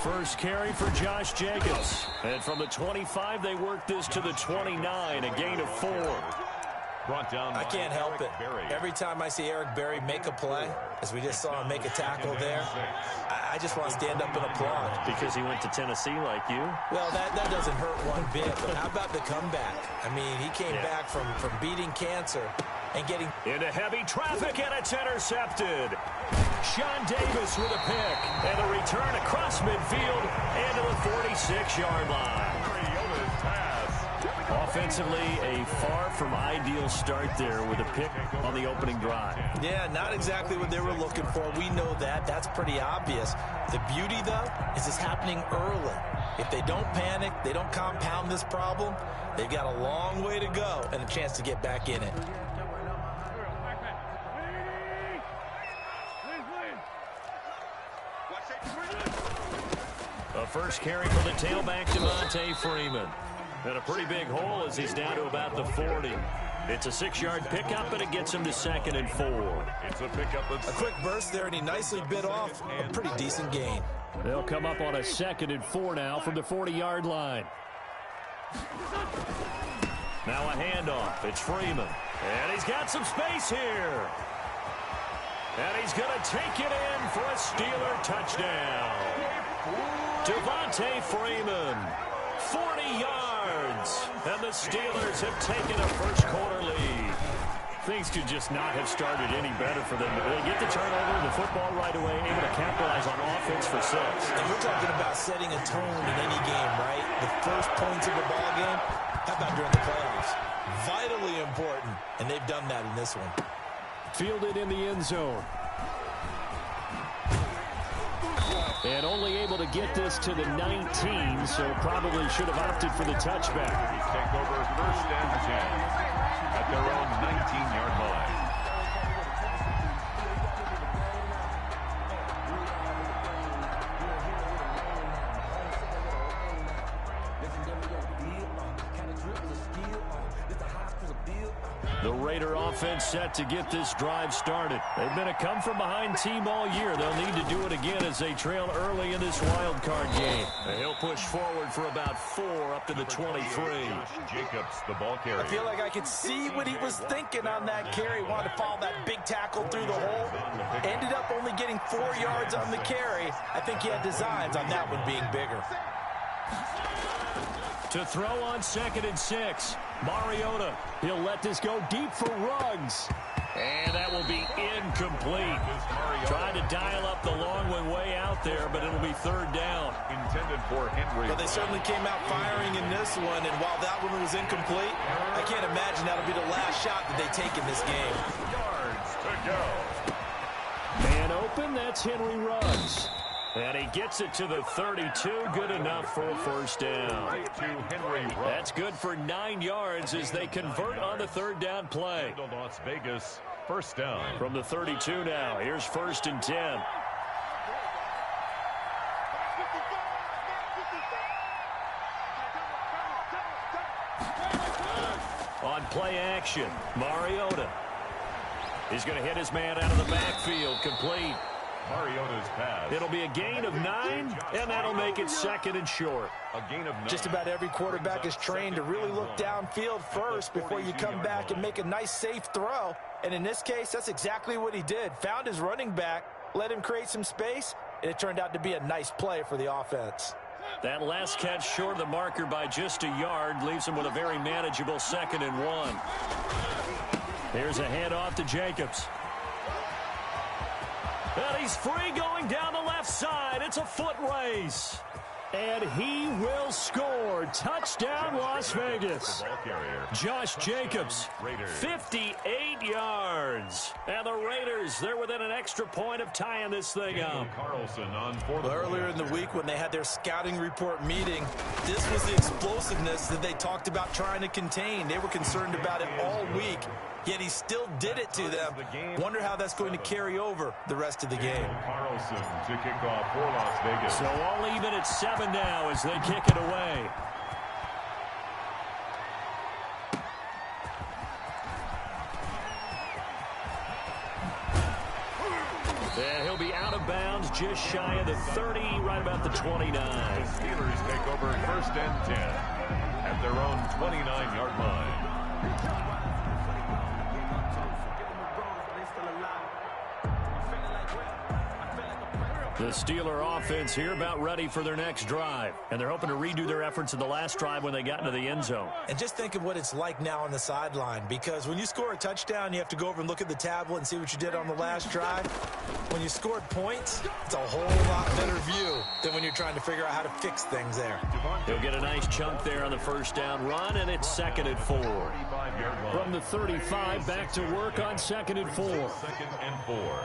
first carry for Josh Jacobs. And from the 25, they work this to the 29, a gain of 4. I can't help it. Every time I see Eric Berry make a play, as we just saw him make a tackle there, I just want to stand up and applaud. Because he went to Tennessee like you? Well, that doesn't hurt one bit. But how about the comeback? I mean, he came back from beating cancer and getting into heavy traffic, and it's intercepted. Sean Davis with a pick, and a return across midfield and to the 46-yard line. Offensively, a far from ideal start there with a pick on the opening drive. Yeah, not exactly what they were looking for. We know that. That's pretty obvious. The beauty, though, is it's happening early. If they don't panic, they don't compound this problem, they've got a long way to go and a chance to get back in it. A first carry for the tailback, Devontae Freeman. And a pretty big hole as he's down to about the 40. It's a 6-yard pickup, and it gets him to 2nd and 4. It's a pickup. A quick burst there, and he nicely bit off a pretty decent gain. They'll come up on a 2nd and 4 now from the 40-yard line. Now a handoff. It's Freeman. And he's got some space here. And he's going to take it in for a Steeler touchdown. Devontae Freeman, 40 yards. And the Steelers have taken a first-quarter lead. Things could just not have started any better for them. They get the turnover, the football right away, able to capitalize on offense for 6. And we're talking about setting a tone in any game, right? The first points of the ball game, how about during the playoffs? Vitally important, and they've done that in this one. Fielded in the end zone. And only able to get this to the 19, so probably should have opted for the touchback. Take over 1st and 10 at their own 19-yard line. The Raider offense set to get this drive started. They've been a come-from-behind team all year. They'll need to do it again as they trail early in this wild card game. And he'll push forward for about 4 up to the 23. Jacobs, the ball carrier. I feel like I could see what he was thinking on that carry. Wanted to follow that big tackle through the hole. Ended up only getting 4 yards on the carry. I think he had designs on that one being bigger. To throw on 2nd and 6. Mariota, he'll let this go deep for Ruggs. And that will be incomplete. Trying to dial up the long one way out there, but it'll be 3rd down. Intended for Henry. But they certainly came out firing in this one, and while that one was incomplete, I can't imagine that'll be the last shot that they take in this game. Yards to go. Man open, that's Henry Ruggs. And he gets it to the 32, good enough for a 1st down. To Henry Ruggs. That's good for 9 yards as they convert on the 3rd down play. Las Vegas, 1st down. From the 32 now, here's 1st and 10. On play action, Mariota. He's going to hit his man out of the backfield, complete. Mariota's pass. It'll be a gain of 9, and that'll make it 2nd and short. A gain of 9. Just about every quarterback is trained to really look downfield first before you come back and make a nice, safe throw. And in this case, that's exactly what he did. Found his running back, let him create some space, and it turned out to be a nice play for the offense. That last catch short of the marker by just a yard leaves him with a very manageable 2nd and 1. Here's a handoff to Jacobs. And he's free going down the left side. It's a foot race. And he will score. Touchdown, Las Vegas. Josh Jacobs, 58 yards. And the Raiders, they're within an extra point of tying this thing up. Carlson on earlier in the week when they had their scouting report meeting, this was the explosiveness that they talked about trying to contain. They were concerned about it all week, yet he still did it to them. Wonder how that's going to carry over the rest of the game. Carlson to kick off for Las Vegas. So all even at 7 now as they kick it away. And he'll be out of bounds just shy of the 30, right about the 29. The Steelers take over 1st and 10 at their own 29-yard line. The Steeler offense here about ready for their next drive. And they're hoping to redo their efforts in the last drive when they got into the end zone. And just think of what it's like now on the sideline, because when you score a touchdown, you have to go over and look at the tablet and see what you did on the last drive. When you scored points, it's a whole lot better view than when you're trying to figure out how to fix things there. He'll get a nice chunk there on the first down run, and it's 2nd and 4. From the 35, back to work on 2nd and 4. 2nd and 4.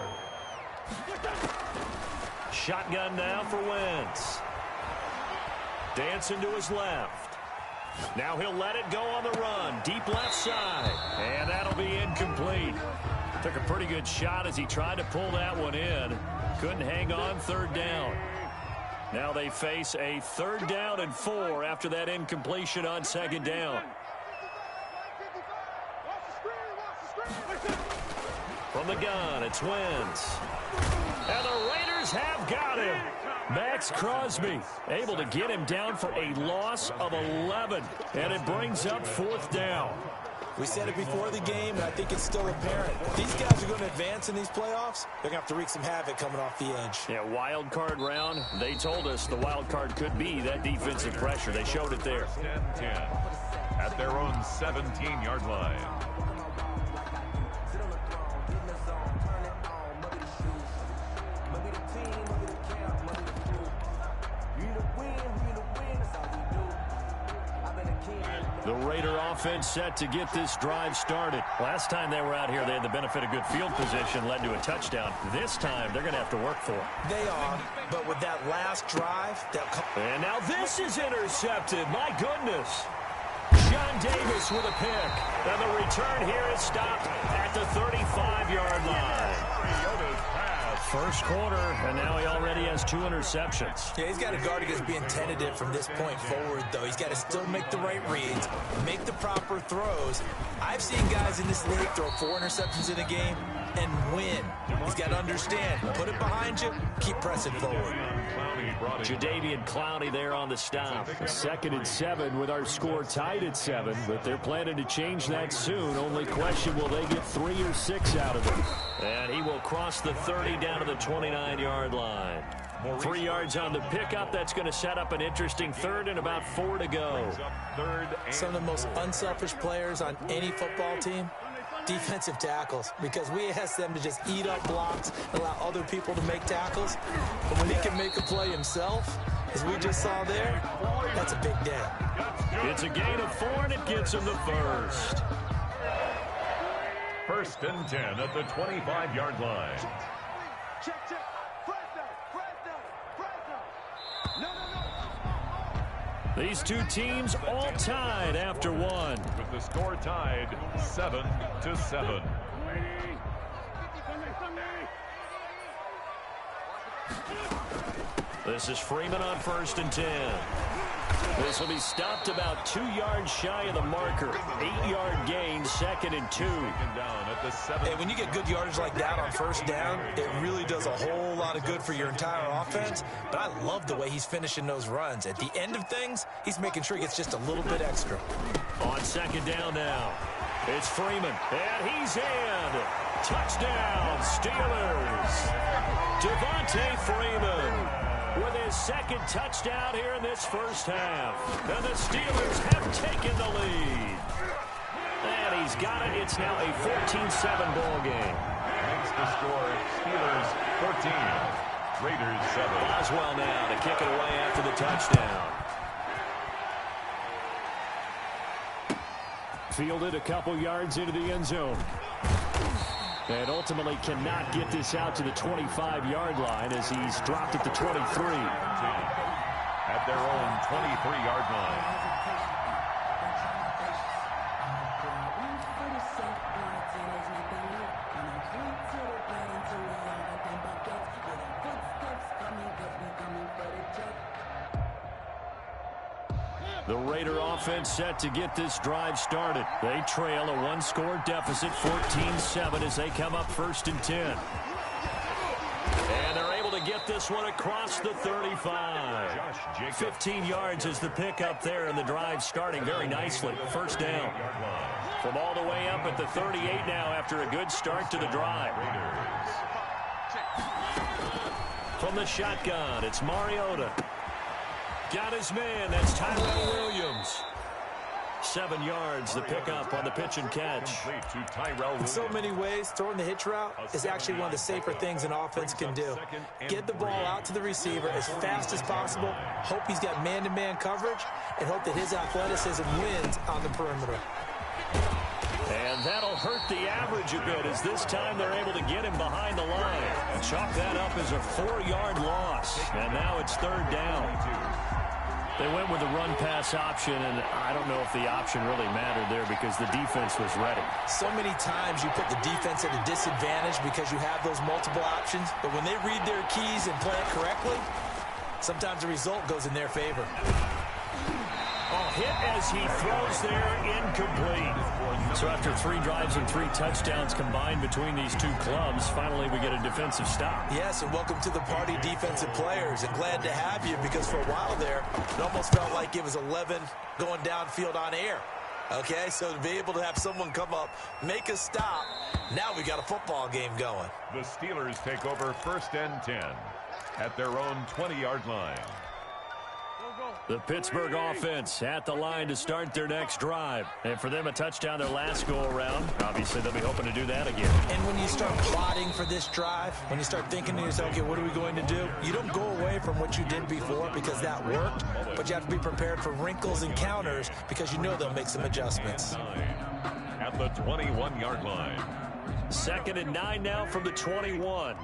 Shotgun now for Wentz. Dancing to his left. Now he'll let it go on the run. Deep left side. And that'll be incomplete. Took a pretty good shot as he tried to pull that one in. Couldn't hang on 3rd down. Now they face a 3rd down and 4 after that incompletion on 2nd down. From the gun, it's Wentz. And the Raiders have got him. Max Crosby able to get him down for a loss of 11. And it brings up 4th down. We said it before the game, and I think it's still apparent. If these guys are going to advance in these playoffs, they're going to have to wreak some havoc coming off the edge. Yeah, wild card round. They told us the wild card could be that defensive pressure. They showed it there. 10 at their own 17-yard line. The Raider offense set to get this drive started. Last time they were out here, they had the benefit of good field position, led to a touchdown. This time, they're going to have to work for it. They are, but with that last drive, and now this is intercepted. My goodness. John Davis with a pick. And the return here is stopped at the 35-yard line. First quarter, and now he already has 2 interceptions. Yeah, he's got to guard against being tentative from this point forward, though. He's got to still make the right reads, make the proper throws. I've seen guys in this league throw 4 interceptions in a game and win. He's got to understand, put it behind you, keep pressing forward. Jadeveon Clowney there on the stop. 2nd and 7 with our score tied at 7, but they're planning to change that soon. Only question, will they get 3 or 6 out of it? And he will cross the 30 down to the 29-yard line. 3 yards on the pickup. That's going to set up an interesting 3rd and about 4 to go. Some of the most unselfish players on any football team, defensive tackles, because we ask them to just eat up blocks and allow other people to make tackles. But when he can make a play himself, as we just saw there, that's a big day. It's a gain of 4, and it gets him the first. 1st and 10 at the 25-yard line. These two teams all tied after 1. With the score tied 7-7. This is Freeman on 1st and 10. This will be stopped about 2 yards shy of the marker. 8-yard gain, 2nd and 2. Hey, when you get good yardage like that on 1st down, it really does a whole lot of good for your entire offense. But I love the way he's finishing those runs. At the end of things, he's making sure he gets just a little bit extra. On 2nd down now, it's Freeman, and he's in. Touchdown, Steelers. Devontae Freeman with his 2nd touchdown here in this first half. And the Steelers have taken the lead. And he's got it. It's now a 14-7 ball game. Makes the score Steelers 14, Raiders 7. Boswell now to kick it away after the touchdown. Fielded a couple yards into the end zone. And ultimately cannot get this out to the 25-yard line as he's dropped at the 23. At their own 23-yard line. The Raider offense set to get this drive started. They trail a 1-score deficit, 14-7, as they come up 1st and 10. And they're able to get this one across the 35. 15 yards is the pickup there, and the drive starting very nicely. First down. From all the way up at the 38 now after a good start to the drive. From the shotgun, it's Mariota. Got his man. That's Tyrell Williams. 7 yards, the pickup on the pitch and catch. In so many ways, throwing the hitch route is actually one of the safer things an offense can do. Get the ball out to the receiver as fast as possible, hope he's got man-to-man coverage, and hope that his athleticism wins on the perimeter. And that'll hurt the average a bit as this time they're able to get him behind the line. Chalk that up as a 4-yard loss, and now it's third down. They went with the run-pass option, and I don't know if the option really mattered there because the defense was ready. So many times you put the defense at a disadvantage because you have those multiple options, but when they read their keys and play it correctly, sometimes the result goes in their favor. Hit as he throws there, incomplete. So after 3 drives and 3 touchdowns combined between these two clubs, finally we get a defensive stop. Yes, and welcome to the party, defensive players, and glad to have you because for a while there, it almost felt like it was 11 going downfield on air. Okay, so to be able to have someone come up, make a stop, now we got a football game going. The Steelers take over first and 10 at their own 20-yard line. The Pittsburgh offense at the line to start their next drive. And for them, a touchdown their last go-around. Obviously, they'll be hoping to do that again. And when you start plotting for this drive, when you start thinking to yourself, okay, what are we going to do? You don't go away from what you did before because that worked, but you have to be prepared for wrinkles and counters because you know they'll make some adjustments. At the 21-yard line. 2nd and 9 now from the 21.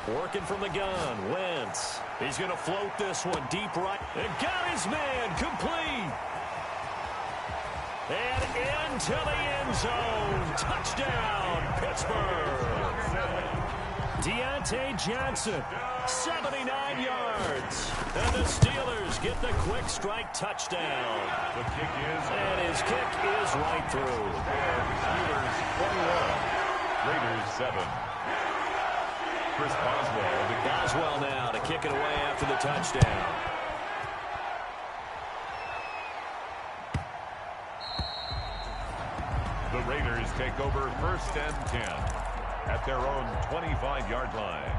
Working from the gun, Wentz. He's going to float this one deep right. And got his man, complete. And into the end zone. Touchdown, Pittsburgh. Deontay Johnson, 79 yards. And the Steelers get the quick strike touchdown. The kick is. And his kick is right through. Steelers 21, Raiders 7. Chris Boswell now to kick it away after the touchdown. The Raiders take over first and 10 at their own 25-yard line.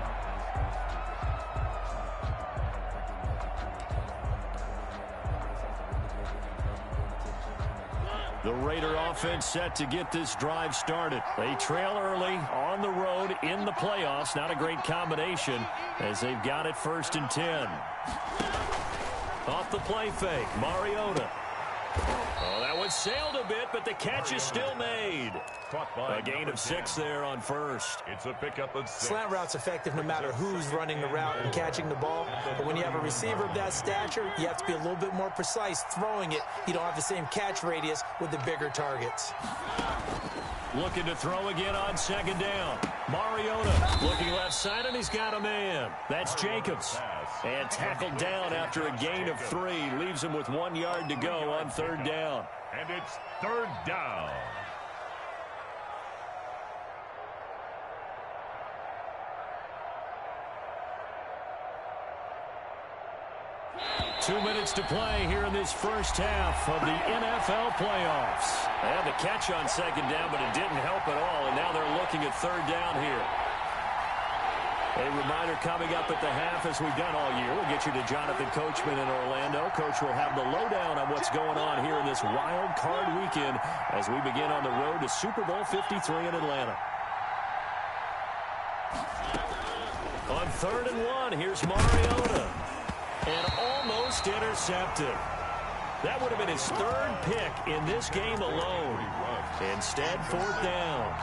The Raider offense set to get this drive started. They trail early on the road in the playoffs. Not a great combination as they've got it first and 10. Off the play fake, Mariota. Oh, that one sailed a bit, but the catch is still made. A gain of 6 there on first. It's a pickup of 6. Slant route's effective no matter who's running the route and catching the ball. But when you have a receiver of that stature, you have to be a little bit more precise throwing it. You don't have the same catch radius with the bigger targets. Looking to throw again on 2nd down. Mariota looking left side, and he's got a man. That's Jacobs. And tackled down after a gain of 3. Leaves him with 1 yard to go on 3rd down. And it's 3rd down. Two minutes to play here in this first half of the NFL playoffs. They had the catch on 2nd down, but it didn't help at all, and now they're looking at 3rd down here. A reminder coming up at the half, as we've done all year. We'll get you to Jonathan Coachman in Orlando. Coach will have the lowdown on what's going on here in this wild card weekend as we begin on the road to Super Bowl 53 in Atlanta. On 3rd and 1, here's Mariota. And almost intercepted. That would have been his 3rd pick in this game alone. Instead, 4th down.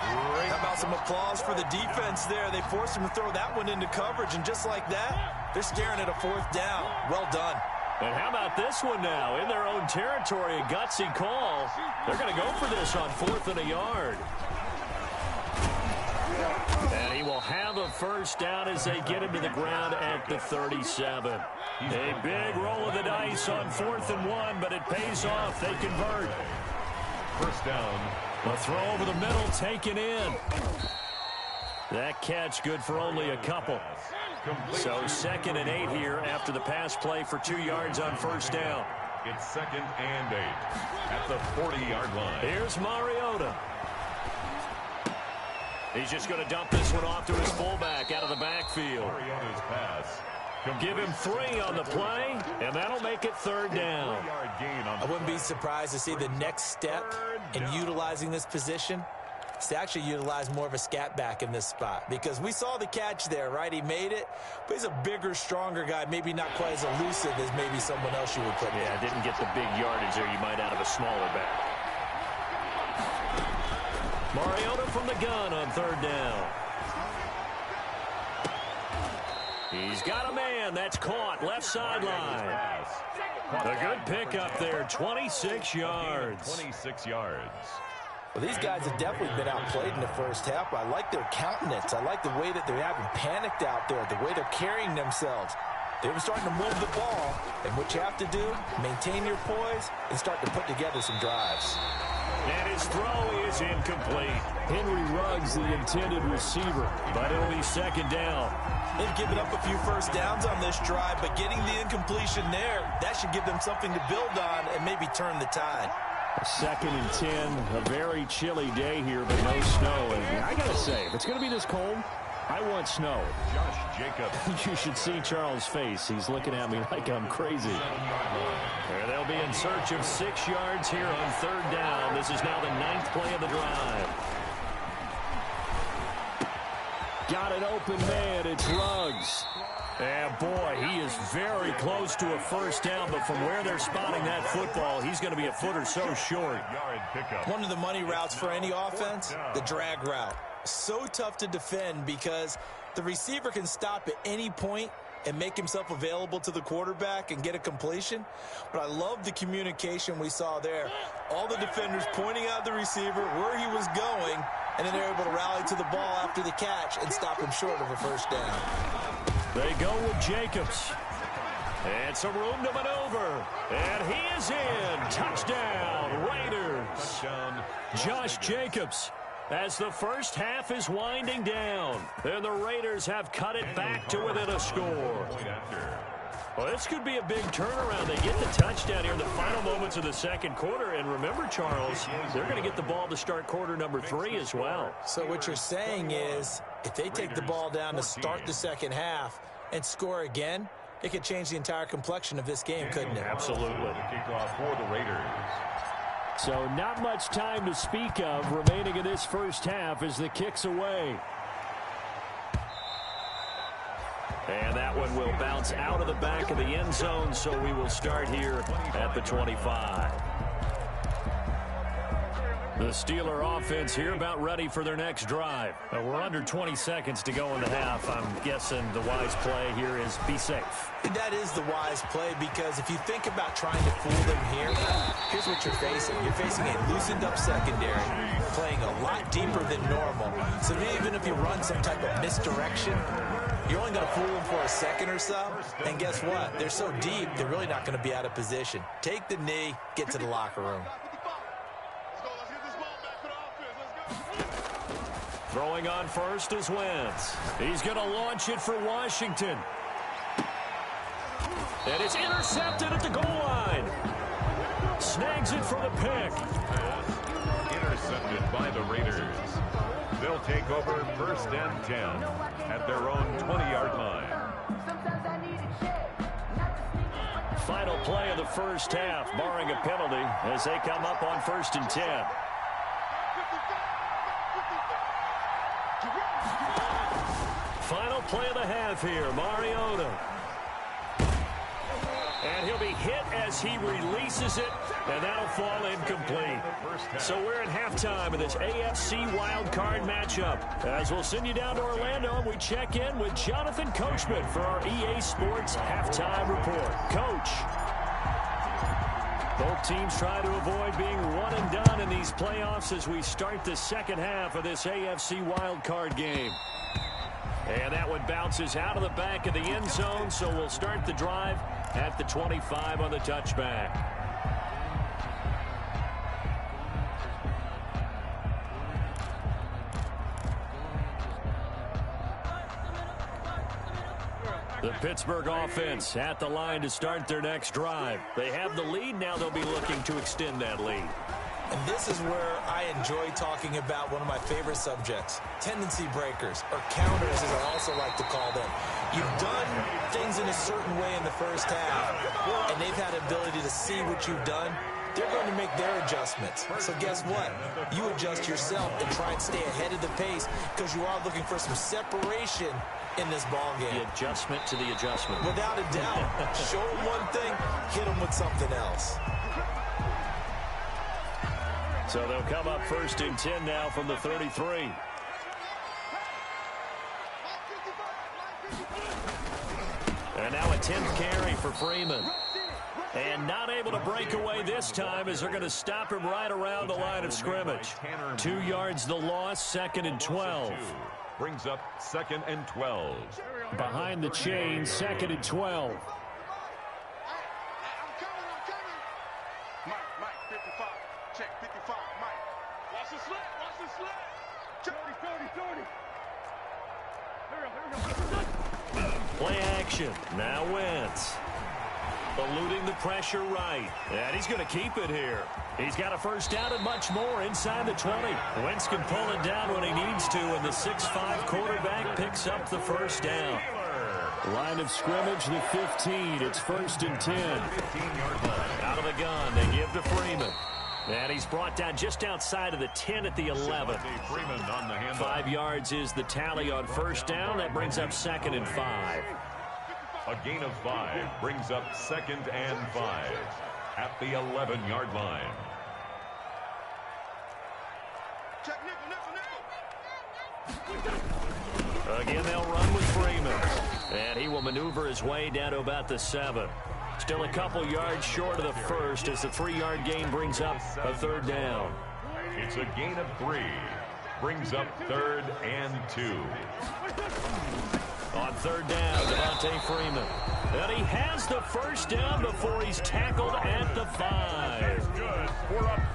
How about some applause for the defense there? They forced him to throw that one into coverage, and just like that, they're staring at a 4th down. Well done. And how about this one now? In their own territory, a gutsy call. They're going to go for this on 4th and a yard. And he will have a first down as they get him to the ground at the 37. A big roll of the dice on 4th and 1, but it pays off. They convert. First down The throw over the middle taken in. That catch good for only a couple. So 2nd and 8 here after the pass play for 2 yards on first down. It's 2nd and 8 at the 40-yard line. Here's Mariota. He's just going to dump this one off to his fullback out of the backfield. Mariota's pass. Give him 3 on the play, and that'll make it 3rd down. I wouldn't be surprised to see the next step in utilizing this position is to actually utilize more of a scat back in this spot, because we saw the catch there, right? He made it, but he's a bigger, stronger guy, maybe not quite as elusive as maybe someone else you would put in. Yeah, didn't get the big yardage there you might out of a smaller back. Mariota from the gun on 3rd down. He's got a man. That's caught. Left sideline. A good pickup there. 26 yards. 26 yards. Well, these guys have definitely been outplayed in the first half. I like their countenance. I like the way that they're having panicked out there, the way they're carrying themselves. They were starting to move the ball, and what you have to do, maintain your poise and start to put together some drives. And his throw is incomplete. Henry Ruggs, the intended receiver, but it'll be 2nd down. They've given up a few first downs on this drive, but getting the incompletion there, that should give them something to build on and maybe turn the tide. 2nd and 10, a very chilly day here, but no snow. And I got to say, if it's going to be this cold, I want snow. Josh Jacobs. You should see Charles' face. He's looking at me like I'm crazy. There they'll be in search of 6 yards here on 3rd down. This is now the 9th play of the drive. Got an open man. It's Ruggs. And boy, he is very close to a first down, but from where they're spotting that football, he's going to be a foot or so short. One of the money routes for any offense, the drag route. So tough to defend because the receiver can stop at any point and make himself available to the quarterback and get a completion. But I love the communication we saw there. All the defenders pointing out the receiver, where he was going, and then they're able to rally to the ball after the catch and stop him short of a first down. They go with Jacobs. And some room to maneuver. And he is in. Touchdown, Raiders. Touchdown. Josh Jacobs. As the first half is winding down, and the Raiders have cut it back to within a score. Well, this could be a big turnaround. They get the touchdown here in the final moments of the second quarter. And remember, Charles, they're going to get the ball to start quarter number 3 as well. So what you're saying is, if they take the ball down to start the second half and score again, it could change the entire complexion of this game, couldn't it? Absolutely. Kickoff for the Raiders. So not much time to speak of remaining in this first half as the kick's away. And that one will bounce out of the back of the end zone, so we will start here at the 25. The Steeler offense here about ready for their next drive. We're under 20 seconds to go in the half. I'm guessing the wise play here is be safe. That is the wise play, because if you think about trying to fool them here, here's what you're facing. You're facing a loosened up secondary, playing a lot deeper than normal. So even if you run some type of misdirection, you're only going to fool them for a second or so. And guess what? They're so deep, they're really not going to be out of position. Take the knee, get to the locker room. Throwing on first is Wentz. He's going to launch it for Washington. And it's intercepted at the goal line. Snags it for the pick. Intercepted by the Raiders. They'll take over 1st and 10 at their own 20-yard line. Final play of the first half, barring a penalty, as they come up on 1st and 10. Final play of the half here, Mariota. And he'll be hit as he releases it, and that'll fall incomplete. So we're at halftime of this AFC Wildcard matchup. As we'll send you down to Orlando, we check in with Jonathan Coachman for our EA Sports Halftime Report. Coach. Both teams try to avoid being one and done in these playoffs as we start the second half of this AFC Wildcard game. And that one bounces out of the back of the end zone, so we'll start the drive at the 25 on the touchback. The Pittsburgh offense at the line to start their next drive. They have the lead. Now they'll be looking to extend that lead. And this is where I enjoy talking about one of my favorite subjects, tendency breakers, or counters as I also like to call them. You've done things in a certain way in the first half, and they've had the ability to see what you've done. They're going to make their adjustments. So guess what? You adjust yourself and try and stay ahead of the pace because you are looking for some separation in this ball game. The adjustment to the adjustment. Without a doubt. Show them one thing, hit them with something else. So they'll come up 1st and 10 now from the 33. And now a 10th carry for Freeman. And not able to break away this time as they're going to stop him right around the line of scrimmage. 2 yards the loss, 2nd and 12. Brings up 2nd and 12. Behind the chain, 2nd and 12. Mike, 55. Check 55, Mike. Watch the slip, watch the slip. Check 30. Here we go. Play action. Now Wentz. Eluding the pressure right. And he's going to keep it here. He's got a first down and much more inside the 20. Wentz can pull it down when he needs to, and the 6'5" quarterback picks up the first down. Line of scrimmage, the 15. It's 1st and 10. Out of the gun, they give to Freeman. And he's brought down just outside of the 10 at the 11. 5 yards is the tally on first down. That brings up 2nd and 5. A gain of 5 brings up 2nd and 5 at the 11-yard line. Again, they'll run with Freeman. And he will maneuver his way down to about the 7. Still a couple yards short of the first as the 3-yard gain brings up a 3rd down. It's a gain of 3. Brings up 3rd and 2. On 3rd down, Devontae Freeman. And he has the first down before he's tackled at the 5.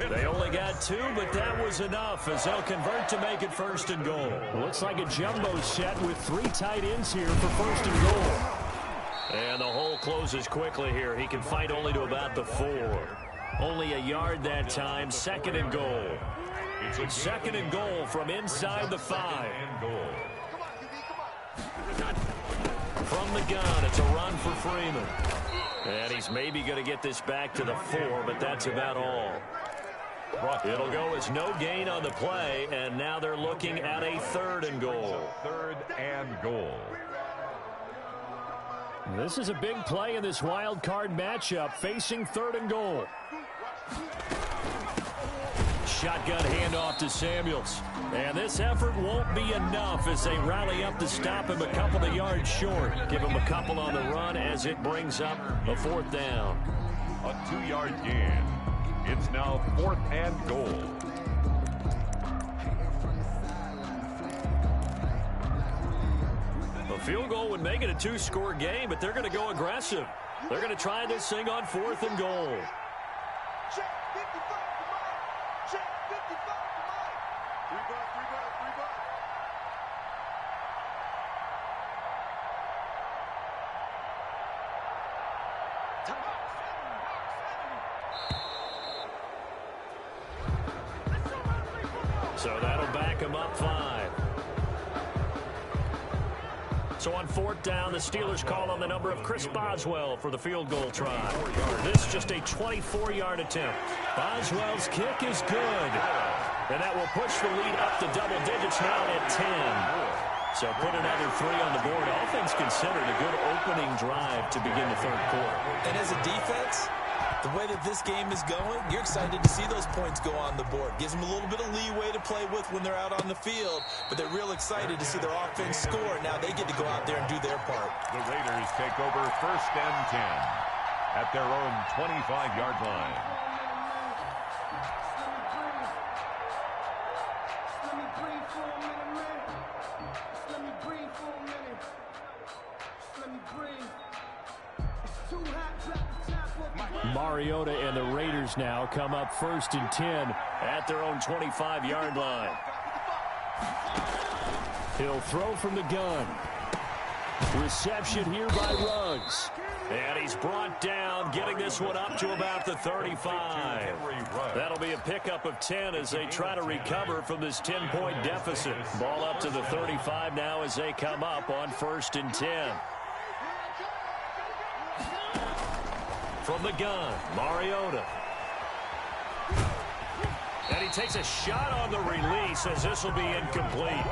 They only got 2, but that was enough as they'll convert to make it 1st and goal. Looks like a jumbo set with 3 tight ends here for 1st and goal. And the hole closes quickly here. He can fight only to about the 4. Only a yard that time. 2nd and goal. It's 2nd and goal from inside the 5. From the gun, it's a run for Freeman. And he's maybe going to get this back to the 4, but that's about all. It'll go as no gain on the play, and now they're looking at a 3rd and goal. 3rd and goal. This is a big play in this wild card matchup, facing 3rd and goal. Shotgun handoff to Samuels. And this effort won't be enough as they rally up to stop him a couple of yards short. Give him a couple on the run as it brings up a 4th down. A 2-yard gain. It's now 4th and goal. A field goal would make it a 2-score game, but they're going to go aggressive. They're going to try this thing on 4th and goal. Check 55 for Mike. Check 55 for Mike. 3 bucks. So that'll back him up 5. So on 4th down, the Steelers call on the number of Chris Boswell for the field goal try. This just a 24-yard attempt. Boswell's kick is good. And that will push the lead up to double digits now at 10. So put another 3 on the board. All things considered, a good opening drive to begin the 3rd quarter. And as a defense, the way that this game is going, you're excited to see those points go on the board. Gives them a little bit of leeway to play with when they're out on the field, but they're real excited to see their offense score. Now they get to go out there and do their part. The Raiders take over 1st and 10 at their own 25-yard line. Mariota and the Raiders now come up 1st and 10 at their own 25-yard line. He'll throw from the gun. Reception here by Ruggs. And he's brought down, getting this one up to about the 35. That'll be a pickup of 10 as they try to recover from this 10-point deficit. Ball up to the 35 now as they come up on 1st and 10. From the gun, Mariota. And he takes a shot on the release as this will be incomplete.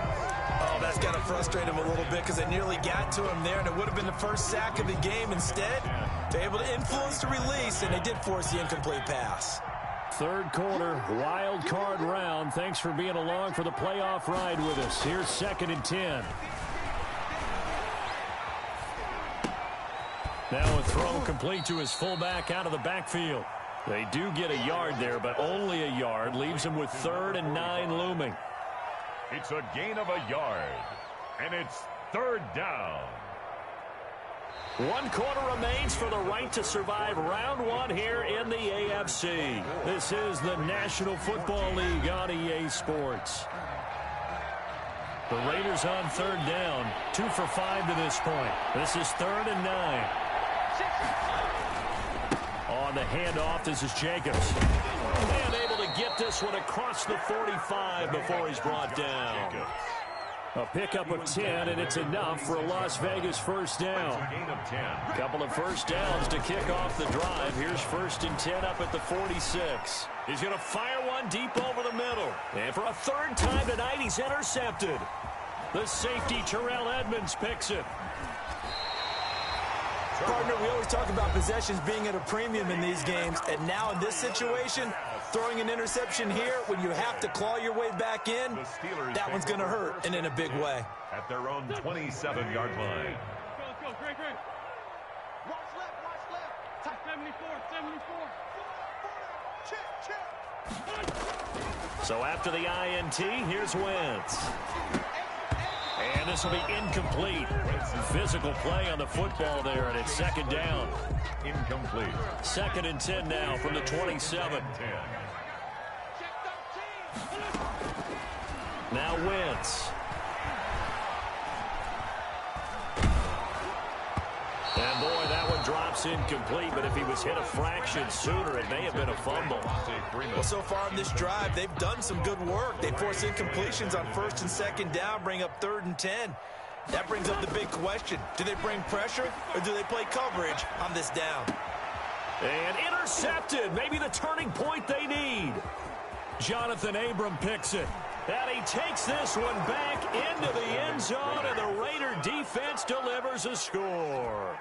Oh, that's got to frustrate him a little bit because they nearly got to him there, and it would have been the first sack of the game. Instead, they're able to influence the release, and they did force the incomplete pass. Third quarter, wild card round. Thanks for being along for the playoff ride with us. Here's 2nd and 10. Now a throw complete to his fullback out of the backfield. They do get a yard there, but only a yard. Leaves him with 3rd and 9 looming. It's a gain of a yard, and it's 3rd down. 1 quarter remains for the right to survive round 1 here in the AFC. This is the National Football League on EA Sports. The Raiders on 3rd down, 2 for 5 to this point. This is 3rd and 9. On the handoff, this is Jacobs. And able to get this one across the 45 before he's brought down. A pickup of 10, and it's enough for a Las Vegas 1st down. A couple of 1st downs to kick off the drive. Here's 1st and 10 up at the 46. He's going to fire one deep over the middle. And for a 3rd time tonight, he's intercepted. The safety, Terrell Edmonds, picks it. Partner, we always talk about possessions being at a premium in these games, and now in this situation, throwing an interception here when you have to claw your way back in, that one's going to hurt, and in a big way. At their own 27-yard line. Go, Greg. Watch left. Top 74. Check. So after the INT, here's Wentz. And this will be incomplete. Physical play on the football there, and it's 2nd down. Incomplete. 2nd and 10 now from the 27. Now Wentz. And boy, that one drops incomplete, but if he was hit a fraction sooner, it may have been a fumble. Well, so far in this drive, they've done some good work. They force incompletions on 1st and 2nd down, bring up 3rd and 10. That brings up the big question. Do they bring pressure, or do they play coverage on this down? And intercepted. Maybe the turning point they need. Jonathan Abram picks it. And he takes this one back into the end zone, and the Raider defense delivers a score.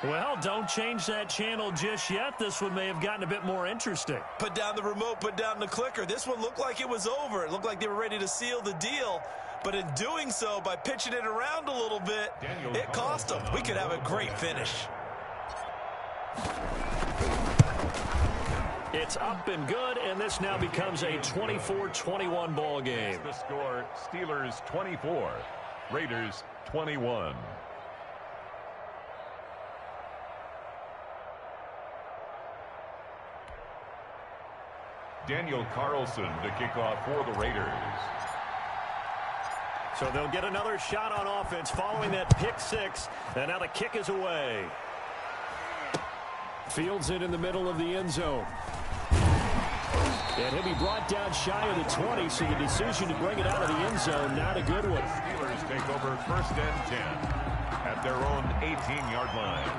Well, don't change that channel just yet. This one may have gotten a bit more interesting. Put down the remote, put down the clicker. This one looked like it was over. It looked like they were ready to seal the deal. But in doing so, by pitching it around a little bit, it cost them. We could have a great finish. It's up and good, and this now becomes a 24-21 ball game. The score, Steelers 24, Raiders 21. Daniel Carlson to kick off for the Raiders. So they'll get another shot on offense following that pick 6, and now the kick is away. Fields it in the middle of the end zone. And he'll be brought down shy of the 20, so the decision to bring it out of the end zone, not a good one. Steelers take over 1st and 10 at their own 18-yard line.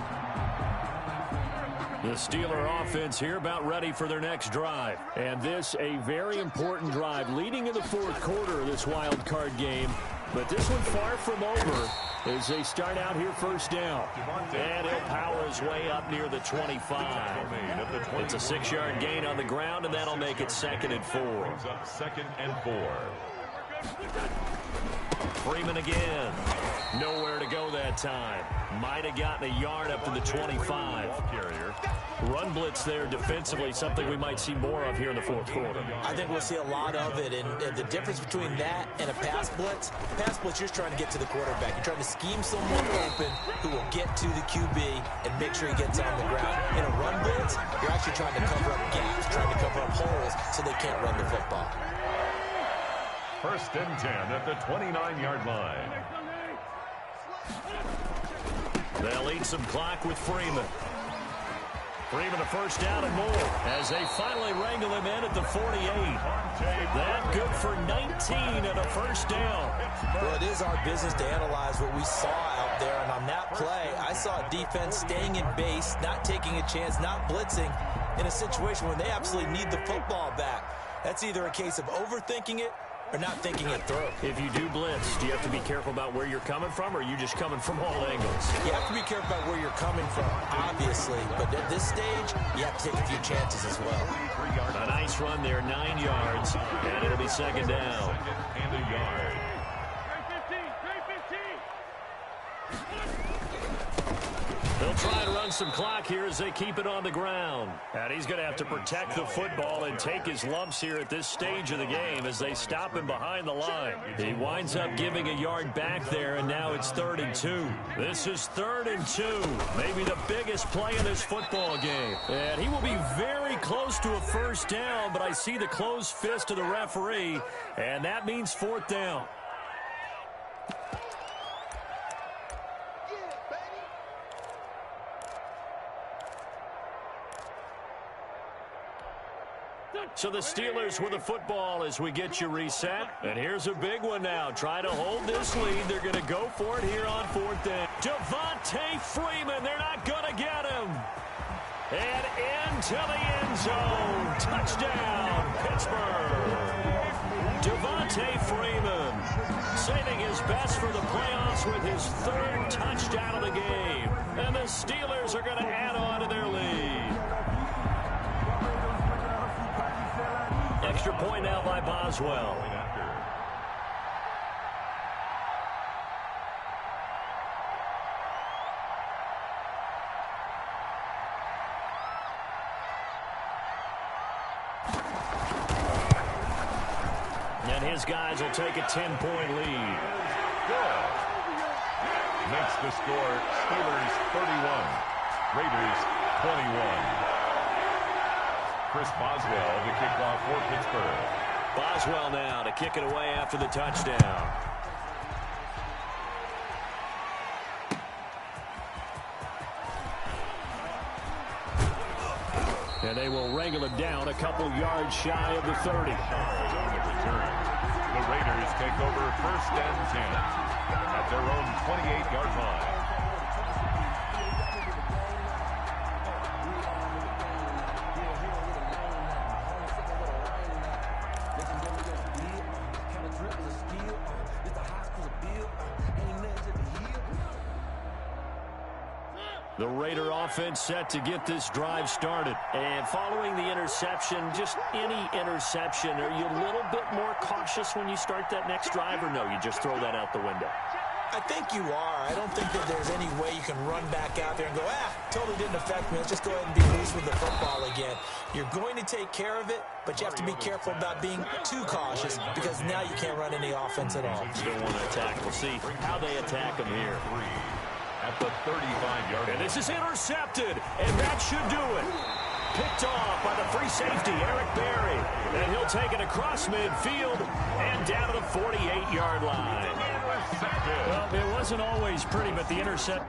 The Steeler offense here about ready for their next drive. And this a very important drive leading in the 4th quarter of this wild card game. But this one far from over as they start out here 1st down. And he'll power his way up near the 25. It's a 6-yard gain on the ground, and that'll make it 2nd and 4. 2nd and 4. Freeman again. Nowhere to go that time. Might have gotten a yard up to the 25. Run blitz there defensively, something we might see more of here in the 4th quarter. I think we'll see a lot of it, and the difference between that and a pass blitz, you're just trying to get to the quarterback. You're trying to scheme someone open who will get to the QB and make sure he gets on the ground. In a run blitz, you're actually trying to cover up gaps, trying to cover up holes so they can't run the football. 1st and 10 at the 29-yard line. They'll eat some clock with Freeman. Freeman a first down and more as they finally wrangle him in at the 48. That good for 19 and a first down. Well, it is our business to analyze what we saw out there, and on that play, I saw a defense staying in base, not taking a chance, not blitzing in a situation where they absolutely need the football back. That's either a case of overthinking it or not thinking it through. If you do blitz, do you have to be careful about where you're coming from, or are you just coming from all angles? You have to be careful about where you're coming from, obviously, but at this stage, you have to take a few chances as well. A nice run there, 9 yards, and it'll be second down. And a yard. They'll try and run some clock here as they keep it on the ground. And he's going to have to protect the football and take his lumps here at this stage of the game as they stop him behind the line. He winds up giving a yard back there, and now it's 3rd and 2. This is 3rd and 2, maybe the biggest play in this football game. And he will be very close to a first down, but I see the closed fist of the referee, and that means 4th down. So the Steelers with the football as we get you reset. And here's a big one now. Trying to hold this lead. They're going to go for it here on 4th down. Devontae Freeman. They're not going to get him. And into the end zone. Touchdown, Pittsburgh. Devontae Freeman saving his best for the playoffs with his 3rd touchdown of the game. And the Steelers are going to add on to their lead. Extra point now by Boswell. And his guys will take a 10-point lead. Good. Makes the score Steelers 31, Raiders 21. Chris Boswell to kick off for Pittsburgh. Boswell now to kick it away after the touchdown. And they will wrangle him down a couple yards shy of the 30. The Raiders take over 1st and 10 at their own 28-yard line. The Raider offense set to get this drive started. And following the interception, just any interception, are you a little bit more cautious when you start that next drive, or no, you just throw that out the window? I think you are. I don't think that there's any way you can run back out there and go, totally didn't affect me. Let's just go ahead and be loose with the football again. You're going to take care of it, but you have to be careful about being too cautious because now you can't run any offense at all. Still want to attack. We'll see how they attack him here. At the 35-yard line. And this is intercepted, and that should do it. Picked off by the free safety, Eric Berry. And he'll take it across midfield and down to the 48-yard line. Well, it wasn't always pretty, but the intercept...